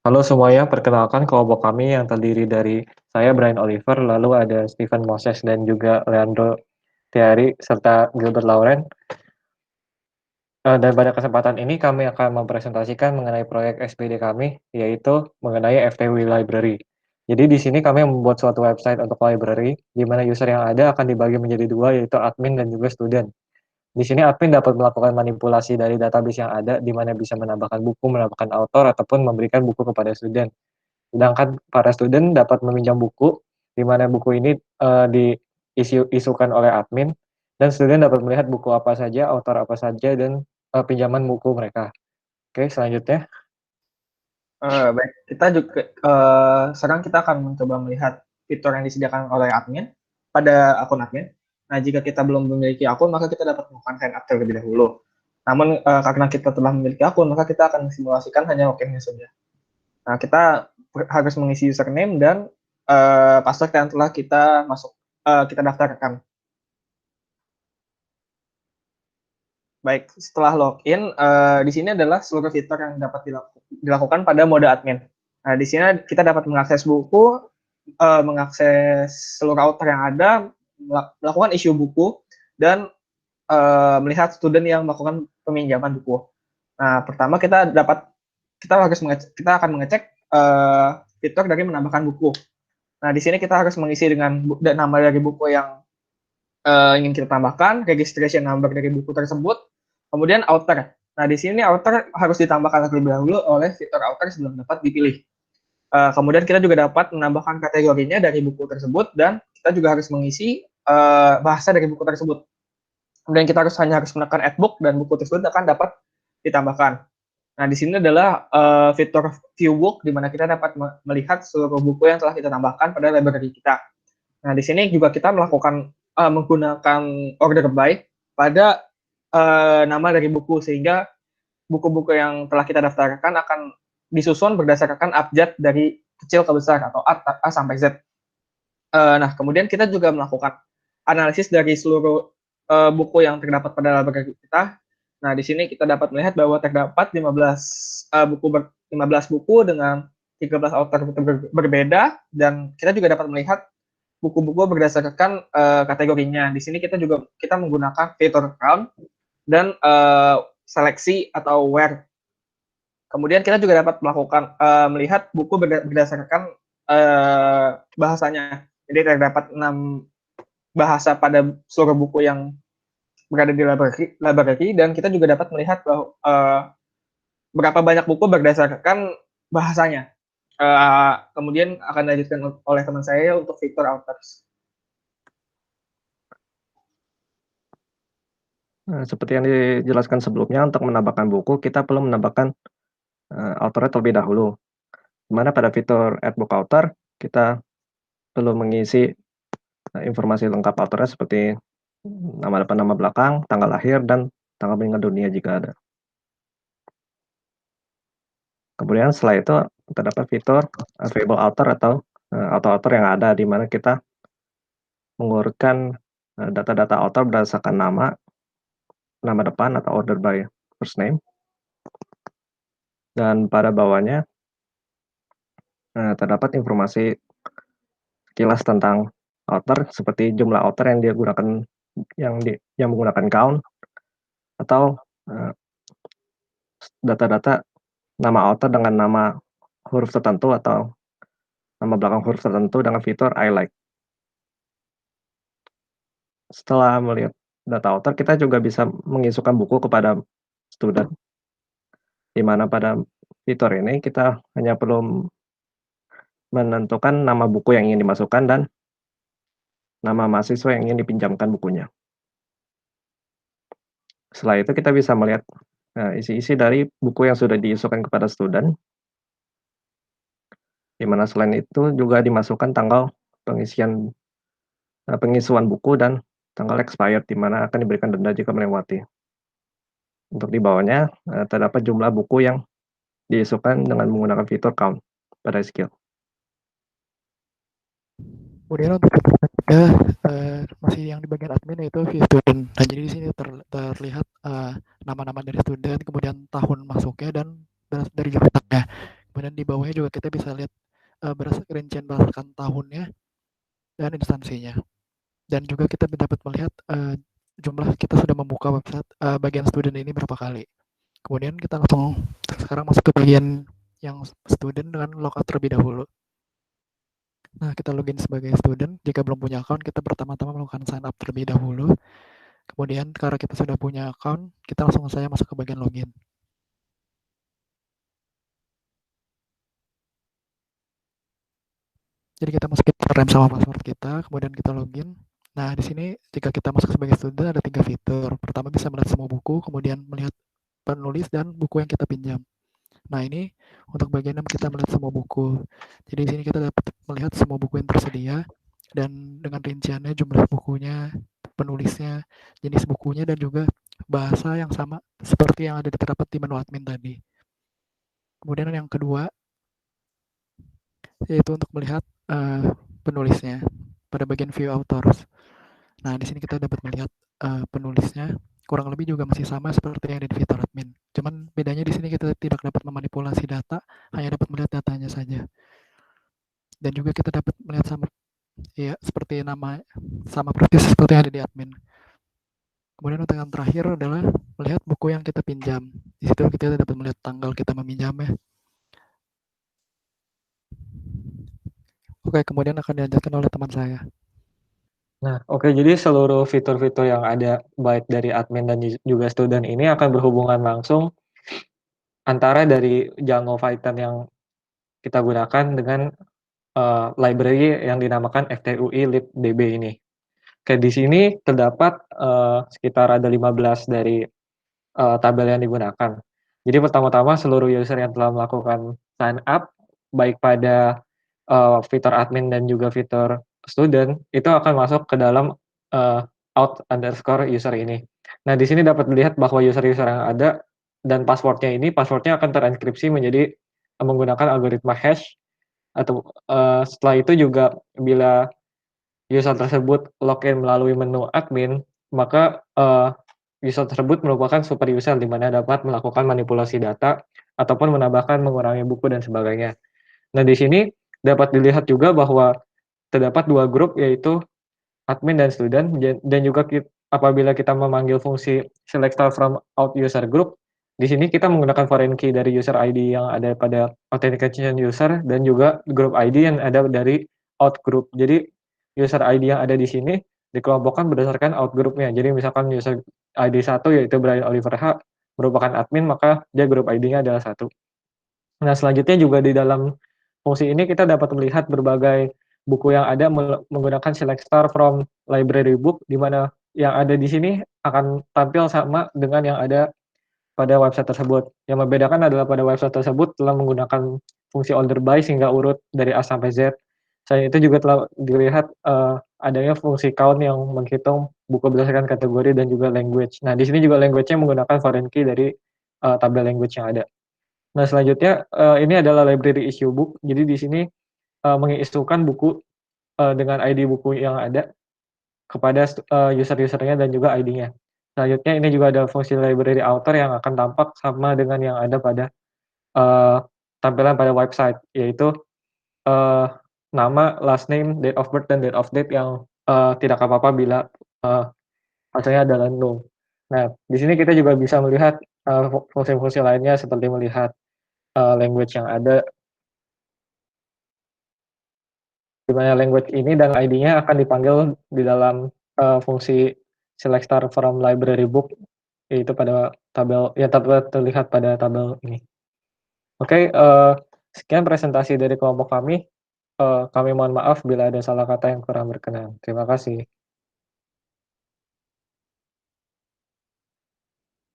Halo semuanya, perkenalkan kelompok kami yang terdiri dari saya Brian Oliver, lalu ada Stephen Moses dan juga Leandro Tiari serta Gilbert Lauren. Dan pada kesempatan ini kami akan mempresentasikan mengenai proyek SPD kami, yaitu mengenai FTW Library. Jadi di sini kami membuat suatu website untuk library, di mana user yang ada akan dibagi menjadi dua, yaitu admin dan juga student. Di sini admin dapat melakukan manipulasi dari database yang ada, di mana bisa menambahkan buku, menambahkan author, ataupun memberikan buku kepada student. Sedangkan para student dapat meminjam buku, di mana buku ini diisukan oleh admin, dan student dapat melihat buku apa saja, author apa saja, dan pinjaman buku mereka. Oke, selanjutnya. Baik, kita juga sekarang kita akan mencoba melihat fitur yang disediakan oleh admin pada akun admin. Nah, jika kita belum memiliki akun, maka kita dapat melakukan sign up terlebih dahulu. Namun, karena kita telah memiliki akun, maka kita akan simulasikan hanya login saja. Nah, kita harus mengisi username dan password yang telah kita daftarkan. Baik, setelah login, di sini adalah seluruh fitur yang dapat dilakukan pada mode admin. Nah, di sini kita dapat mengakses buku, mengakses seluruh author yang ada, melakukan issue buku, dan melihat student yang melakukan peminjaman buku. Nah, pertama kita akan mengecek fitur dari menambahkan buku. Nah, di sini kita harus mengisi dengan nama dari buku yang ingin kita tambahkan, registration number dari buku tersebut, kemudian author. Nah, di sini author harus ditambahkan terlebih dahulu oleh fitur author sebelum dapat dipilih. Kemudian kita juga dapat menambahkan kategorinya dari buku tersebut dan kita juga harus mengisi bahasa dari buku tersebut. Kemudian kita hanya harus menekan add book dan buku tersebut akan dapat ditambahkan. Nah, di sini adalah fitur view book di mana kita dapat melihat seluruh buku yang telah kita tambahkan pada library kita. Nah, di sini juga kita menggunakan order by pada nama dari buku sehingga buku-buku yang telah kita daftarkan akan disusun berdasarkan abjad dari kecil ke besar atau A sampai Z. Nah, kemudian kita juga melakukan analisis dari seluruh buku yang terdapat pada library kita. Nah, di sini kita dapat melihat bahwa terdapat 15 buku dengan 13 author berbeda dan kita juga dapat melihat buku-buku berdasarkan kategorinya. Di sini kita menggunakan fitur count dan seleksi atau where. Kemudian kita juga dapat melihat buku berdasarkan bahasanya. Jadi terdapat 6 bahasa pada seluruh buku yang berada di library dan kita juga dapat melihat bahwa berapa banyak buku berdasarkan bahasanya. Kemudian akan dilanjutkan oleh teman saya untuk fitur authors. Seperti yang dijelaskan sebelumnya, untuk menambahkan buku, kita perlu menambahkan author terlebih dahulu. Di mana pada fitur add book author, kita perlu mengisi informasi lengkap authornya seperti nama depan, nama belakang, tanggal lahir, dan tanggal meninggal dunia jika ada. Kemudian setelah itu terdapat fitur available author atau author yang ada, di mana kita mengurutkan data-data author berdasarkan nama depan atau order by first name, dan pada bawahnya terdapat informasi sekilas tentang author seperti jumlah author yang dia gunakan yang menggunakan count atau data-data nama author dengan nama huruf tertentu atau nama belakang huruf tertentu dengan fitur I like. Setelah melihat data author, kita juga bisa mengisukan buku kepada student, di mana pada fitur ini kita hanya perlu menentukan nama buku yang ingin dimasukkan dan nama mahasiswa yang ingin dipinjamkan bukunya. Setelah itu kita bisa melihat isi-isi dari buku yang sudah diisukan kepada student, di mana selain itu juga dimasukkan tanggal pengisuan buku dan tanggal expired, di mana akan diberikan denda jika melewati. Untuk di bawahnya terdapat jumlah buku yang diisukan dengan menggunakan fitur count pada skill. Kemudian untuk masih yang di bagian admin yaitu view student. Nah, jadi di sini terlihat nama-nama dari student, kemudian tahun masuknya dan dari jurusannya. Kemudian Kemudian di bawahnya juga kita bisa lihat rincian berdasarkan tahunnya dan instansinya. Dan juga kita dapat melihat jumlah kita sudah membuka website bagian student ini berapa kali. Kemudian kita langsung sekarang masuk ke bagian yang student dengan logout terlebih dahulu. Nah, kita login sebagai student. Jika belum punya account, kita pertama-tama melakukan sign up terlebih dahulu. Kemudian karena kita sudah punya account, kita langsung saja masuk ke bagian login. Jadi kita masukin username sama password kita, kemudian kita login. Nah, di sini jika kita masuk sebagai student ada 3 fitur. Pertama bisa melihat semua buku, kemudian melihat penulis dan buku yang kita pinjam. Nah, ini untuk bagian 6 kita melihat semua buku. Jadi di sini kita dapat melihat semua buku yang tersedia dan dengan rinciannya, jumlah bukunya, penulisnya, jenis bukunya, dan juga bahasa yang sama seperti yang ada terdapat di menu admin tadi. Kemudian yang kedua yaitu untuk melihat penulisnya pada bagian view authors. Nah, di sini kita dapat melihat penulisnya kurang lebih juga masih sama seperti yang ada di fitur admin. Cuman bedanya di sini kita tidak dapat memanipulasi data, hanya dapat melihat datanya saja. Dan juga kita dapat melihat sama ya seperti nama sama persis seperti yang ada di admin. Kemudian untuk yang terakhir adalah melihat buku yang kita pinjam. Di situ kita dapat melihat tanggal kita meminjamnya. Oke, kemudian akan dilanjutkan oleh teman saya. Nah, oke, jadi seluruh fitur-fitur yang ada baik dari admin dan juga student ini akan berhubungan langsung antara dari Django Python yang kita gunakan dengan library yang dinamakan FTUI libdb ini. Oke, di sini terdapat sekitar ada 15 dari tabel yang digunakan. Jadi pertama-tama seluruh user yang telah melakukan sign up baik pada fitur admin dan juga fitur student itu akan masuk ke dalam out_user ini. Nah, di sini dapat dilihat bahwa user-user yang ada dan passwordnya akan terenkripsi menjadi menggunakan algoritma hash atau setelah itu juga bila user tersebut login melalui menu admin, maka user tersebut merupakan super user di mana dapat melakukan manipulasi data ataupun menambahkan, mengurangi buku dan sebagainya. Nah, di sini dapat dilihat juga bahwa terdapat 2 grup yaitu admin dan student dan juga apabila kita memanggil fungsi select star from out user group, di sini kita menggunakan foreign key dari user ID yang ada pada authentication user dan juga group ID yang ada dari out group. Jadi user ID yang ada di sini dikelompokkan berdasarkan out groupnya. Jadi misalkan user ID 1 yaitu Brian Oliver H merupakan admin, maka dia grup ID-nya adalah 1. Nah, selanjutnya juga di dalam fungsi ini kita dapat melihat berbagai buku yang ada menggunakan select star from library book, di mana yang ada di sini akan tampil sama dengan yang ada pada website tersebut. Yang membedakan adalah pada website tersebut telah menggunakan fungsi order by sehingga urut dari A sampai Z. Selain itu juga telah dilihat adanya fungsi count yang menghitung buku berdasarkan kategori dan juga language. Nah, di sini juga language-nya menggunakan foreign key dari tabel language yang ada. Nah, selanjutnya ini adalah library issue book. Jadi di sini mengiisukan buku dengan ID buku yang ada kepada user-usernya dan juga ID-nya. Selanjutnya ini juga ada fungsi library author yang akan tampak sama dengan yang ada pada tampilan pada website, yaitu nama, last name, date of birth, dan date of death yang tidak apa-apa bila hasilnya adalah null. Nah, di sini kita juga bisa melihat fungsi-fungsi lainnya seperti melihat language yang ada, di mana language ini dan ID-nya akan dipanggil di dalam fungsi select star from library book, yaitu pada tabel yang terlihat pada tabel ini. Oke, sekian presentasi dari kelompok kami. Kami mohon maaf bila ada salah kata yang kurang berkenan. Terima kasih.